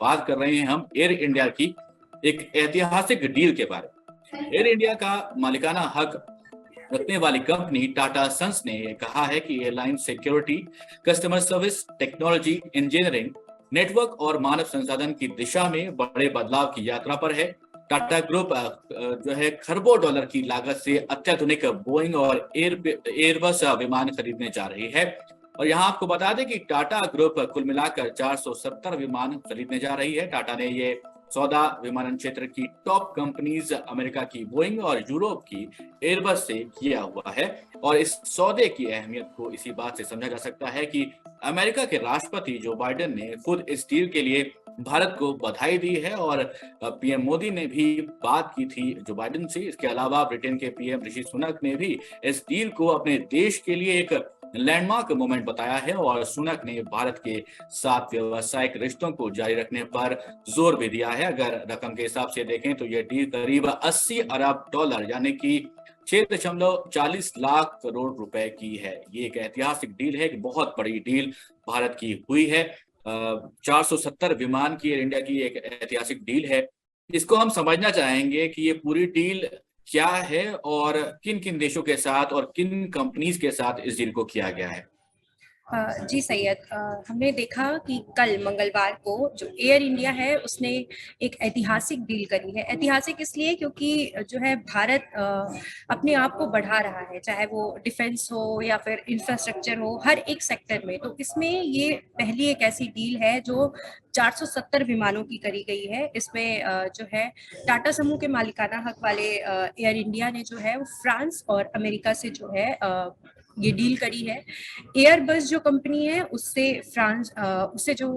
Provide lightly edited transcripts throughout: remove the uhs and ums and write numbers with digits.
बात कर रहे हैं हम एयर इंडिया की एक ऐतिहासिक डील के बारे में। एयर इंडिया का मालिकाना हक रखने वाली कंपनी टाटा सन्स ने कहा है कि airline security, customer service, technology, engineering, network और मानव संसाधन की दिशा में बड़े बदलाव की यात्रा पर है। टाटा ग्रुप जो है खरबों डॉलर की लागत से अत्याधुनिक बोइंग और एयरबस विमान खरीदने जा रही है। और यहाँ आपको बता दें कि टाटा ग्रुप कुल मिलाकर 470 विमान खरीदने जा रही है। टाटा ने ये सौदा विमानन क्षेत्र की टॉप कंपनीज अमेरिका की बोइंग और यूरोप की एयरबस से किया हुआ है। और इस सौदे की अहमियत को इसी बात से समझा जा सकता है कि अमेरिका के राष्ट्रपति जो बाइडेन ने खुद इस डील के लिए भारत को बधाई दी है और पीएम मोदी ने भी बात की थी जो बाइडेन से। इसके अलावा ब्रिटेन के पीएम ऋषि सुनक ने भी इस डील को अपने देश के लिए एक लैंडमार्क मोमेंट बताया है और सुनक ने भारत के साथ व्यावसायिक रिश्तों को जारी रखने पर जोर भी दिया है। अगर रकम के हिसाब से देखें तो यह डील करीब 80 अरब डॉलर यानी कि 6.40 लाख करोड़ रुपए की है। ये एक ऐतिहासिक डील है, एक बहुत बड़ी डील भारत की हुई है। 470 विमान की एयर इंडिया की एक ऐतिहासिक डील है। इसको हम समझना चाहेंगे कि ये पूरी डील क्या है और किन किन देशों के साथ और किन कंपनीज के साथ इस डील को किया गया है। जी सैयद, हमने देखा कि कल मंगलवार को जो एयर इंडिया है उसने एक ऐतिहासिक डील करी है। ऐतिहासिक इसलिए क्योंकि जो है भारत अपने आप को बढ़ा रहा है, चाहे वो डिफेंस हो या फिर इंफ्रास्ट्रक्चर हो, हर एक सेक्टर में। तो इसमें ये पहली एक ऐसी डील है जो 470 विमानों की करी गई है। इसमें जो है टाटा समूह के मालिकाना हक वाले एयर इंडिया ने जो है वो फ्रांस और अमेरिका से जो है ये डील करी है। एयरबस जो कंपनी है उससे जो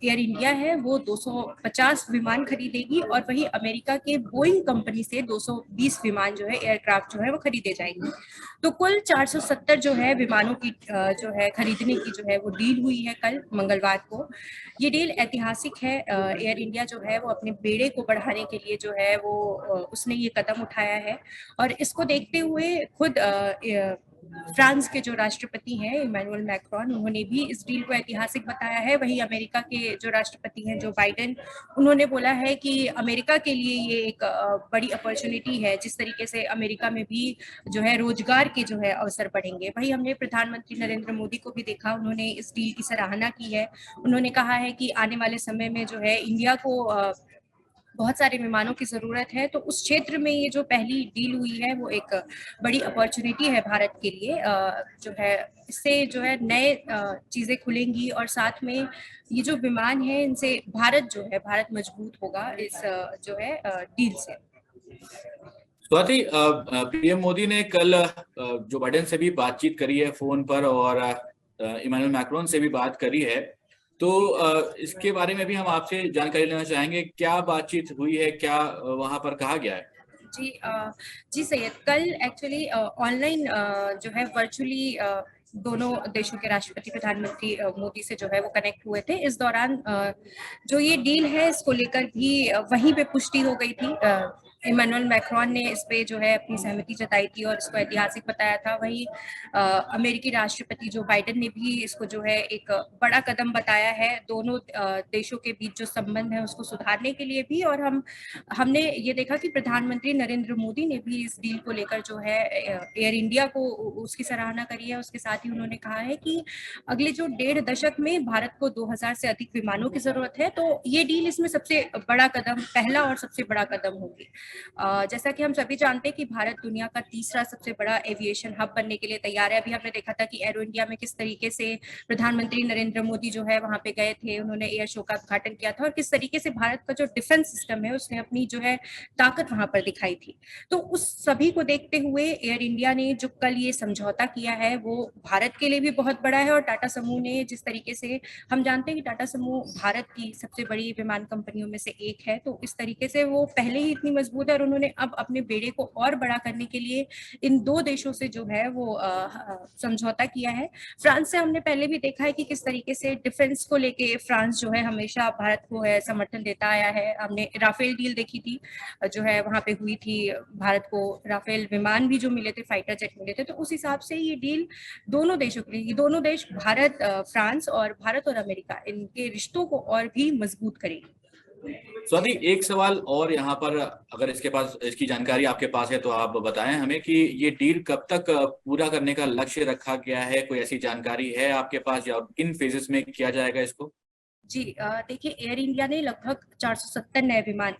एयर इंडिया है वो 250 विमान खरीदेगी और वही अमेरिका के बोइंग कंपनी से 220 विमान जो है एयरक्राफ्ट जो है वो खरीदे जाएंगे। तो कुल 470 जो है विमानों की जो है खरीदने की जो है वो डील हुई है कल मंगलवार को। ये डील ऐतिहासिक है। एयर इंडिया जो है वो अपने बेड़े को बढ़ाने के लिए जो है वो उसने ये कदम उठाया है। और इसको देखते हुए खुद फ्रांस के जो राष्ट्रपति हैं इमैनुअल मैक्रोन, उन्होंने भी इस डील को ऐतिहासिक बताया है। वहीं अमेरिका के जो राष्ट्रपति हैं जो बाइडेन, उन्होंने बोला है कि अमेरिका के लिए ये एक बड़ी अपॉर्चुनिटी है, जिस तरीके से अमेरिका में भी जो है रोजगार के जो है अवसर बढ़ेंगे। वहीं हमने प्रधानमंत्री नरेंद्र मोदी को भी देखा, उन्होंने इस डील की सराहना की है। उन्होंने कहा है कि आने वाले समय में जो है इंडिया को बहुत सारे विमानों की जरूरत है। तो उस क्षेत्र में ये जो पहली डील हुई है वो एक बड़ी अपॉर्चुनिटी है भारत के लिए। जो है इससे जो है नए चीजें खुलेंगी और साथ में ये जो विमान है इनसे भारत मजबूत होगा इस जो है डील से। स्वाति, पीएम मोदी ने कल जो बाइडेन से भी बातचीत करी है फोन पर और इमैनुअल मैक्रोन से भी बात करी है। तो इसके बारे में भी हम आपसे जानकारी लेना चाहेंगे, क्या बातचीत हुई है, क्या वहां पर कहा गया है? जी सैयद, कल एक्चुअली ऑनलाइन जो है वर्चुअली दोनों देशों के राष्ट्रपति प्रधानमंत्री मोदी से जो है वो कनेक्ट हुए थे। इस दौरान जो ये डील है इसको लेकर भी वहीं पे पुष्टि हो गई थी। इमैनुअल मैक्रोन ने इस पे जो है अपनी सहमति जताई थी और इसको ऐतिहासिक बताया था। वहीं अमेरिकी राष्ट्रपति जो बाइडेन ने भी इसको जो है एक बड़ा कदम बताया है दोनों देशों के बीच जो संबंध है उसको सुधारने के लिए भी। और हमने ये देखा कि प्रधानमंत्री नरेंद्र मोदी ने भी इस डील को लेकर जो है एयर इंडिया को उसकी सराहना करी है। उसके साथ ही उन्होंने कहा है कि अगले जो 1.5 दशक में भारत को 2000 से अधिक विमानों की जरूरत है। तो ये डील इसमें सबसे बड़ा कदम, पहला और सबसे बड़ा कदम होगी। जैसा कि हम सभी जानते हैं कि भारत दुनिया का तीसरा सबसे बड़ा एविएशन हब बनने के लिए तैयार है। अभी हमने देखा था कि एरो इंडिया में किस तरीके से प्रधानमंत्री नरेंद्र मोदी जो है वहां पे गए थे, उन्होंने एयर शो का उद्घाटन किया था और किस तरीके से भारत का जो डिफेंस सिस्टम है उसने अपनी जो है ताकत वहां पर दिखाई थी। तो उस सभी को देखते हुए एयर इंडिया ने जो कल ये समझौता किया है वो भारत के लिए भी बहुत बड़ा है। और टाटा समूह ने जिस तरीके से, हम जानते हैं कि टाटा समूह भारत की सबसे बड़ी विमान कंपनियों में से एक है, तो इस तरीके से वो पहले ही इतनी मजबूत मजबूत है और उन्होंने अब अपने बेड़े को और बड़ा करने के लिए इन दो देशों से जो है वो समझौता किया है। फ्रांस से हमने पहले भी देखा है कि किस तरीके से डिफेंस को लेके फ्रांस जो है हमेशा भारत को है समर्थन देता आया है। हमने राफेल डील देखी थी जो है वहां पे हुई थी, भारत को राफेल विमान भी जो मिले थे, फाइटर जेट मिले थे, तो उस हिसाब से ये डील दोनों देशों के लिए, ये दोनों देश भारत, फ्रांस और भारत और अमेरिका, इनके रिश्तों को और भी मजबूत करेगी। स्वाति, एक सवाल और यहाँ पर, अगर इसकी जानकारी आपके पास है तो आप बताएं हमें कि ये डील कब तक पूरा करने का लक्ष्य रखा गया है? कोई ऐसी जानकारी है आपके पास, या किन फेजेस में किया जाएगा इसको? जी देखिए, एयर इंडिया ने लगभग 470 नए विमान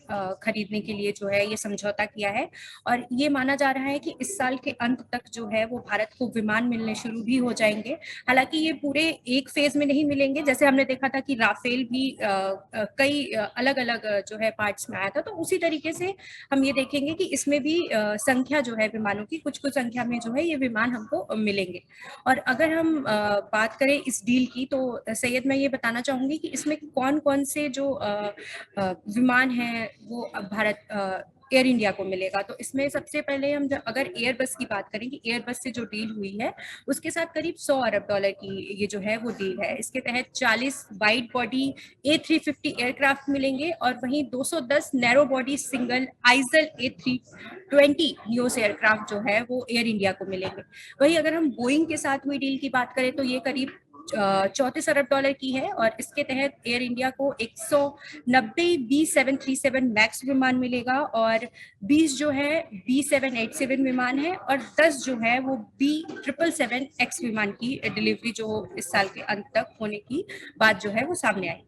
खरीदने के लिए जो है ये समझौता किया है और ये माना जा रहा है कि इस साल के अंत तक जो है वो भारत को विमान मिलने शुरू भी हो जाएंगे। हालांकि ये पूरे एक फेज में नहीं मिलेंगे, जैसे हमने देखा था कि राफेल भी कई अलग अलग जो है पार्ट्स में आया था, तो उसी तरीके से हम ये देखेंगे कि इसमें भी संख्या जो है विमानों की कुछ कुछ संख्या में जो है ये विमान हमको मिलेंगे। और अगर हम बात करें इस डील की, तो सैयद मैं ये बताना चाहूंगी कि इसमें कौन कौन से जो विमान हैं वो भारत एयर इंडिया को मिलेगा। तो इसमें सबसे पहले हम अगर एयरबस की बात करें कि एयरबस से जो डील हुई है उसके साथ करीब $100 अरब की ये जो है वो डील है। इसके तहत 40 वाइड बॉडी A350 एयरक्राफ्ट मिलेंगे और वहीं 210 narrow body single Aizawl A320 news aircraft जो है वो एयर इंडिया को मिलेंगे। वहीं अगर हम बोइंग के साथ हुई डील की बात करें तो ये करीब 34 अरब डॉलर की है और इसके तहत एयर इंडिया को 190 B737 मैक्स विमान मिलेगा और 20 जो है B787 विमान है और 10 जो है वो B777X विमान की डिलीवरी जो इस साल के अंत तक होने की बात जो है वो सामने आई।